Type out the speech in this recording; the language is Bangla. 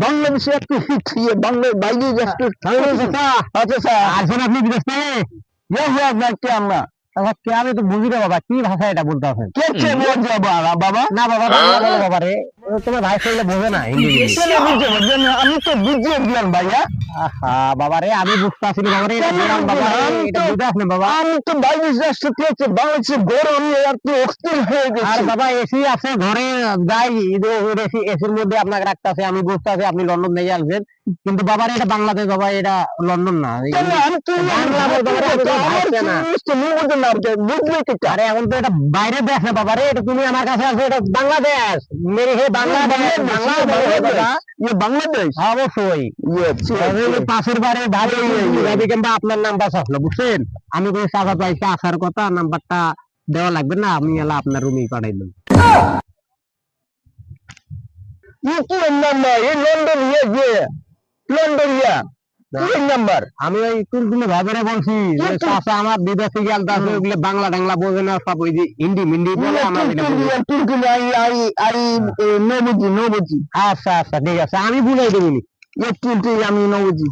বাংলাদেশে একটু হিট বাংলার বাইরে আপনি বিদেশ থেকে আমরা আমি তো বুঝি না বাবা কি ভাষা এটা বলতে হবে বাবা না বাবা বাবা রে তোমার ভাই ছেলে বোঝে না আমি তো বুঝিয়ে দিলাম ভাইয়া বাবা রে আমি বুঝতে আসি বাবা রে এটা বুঝে আসলে বাবা আমি তো বাইরে রাষ্ট্র থেকে বাংলাদেশের গরম একটু অস্থির হয়ে গেছে আর বাবা এসি আছে ঘরে যাই এসির মধ্যে আপনাকে রাখতে আছে আমি বুঝতে আছি আপনি লন্ডন থেকে আসবেন কিন্তু বাবা এটা বাংলাদেশ বাবা এটা লন্ডন না আরে এখন তো এটা বাইরে দেশ না বাবা রে এটা তুমি আমার কাছে আছে এটা বাংলাদেশ মেরে হে বাংলাদেশ বাংলাদেশ অবশ্যই পাশের বারে ভালো কিংবা আপনার নাম্বার আসলো বুঝছেন আমি কোনো চাচা পাইছে আসার কথা নাম্বারটা দেওয়া লাগবে না আমি এলা আপনার রুমেই পাঠাই দেব আমি ওই তুলতুলে ভাবেরে বলছি চাচা আমার বিদেশে গেল ওগুলো বাংলা টাংলা বোঝে না সব ওই যে হিন্দি মিন্দি বলে আচ্ছা আচ্ছা ঠিক আছে আমি বুঝাই দেবো একটু আমি নবুঝি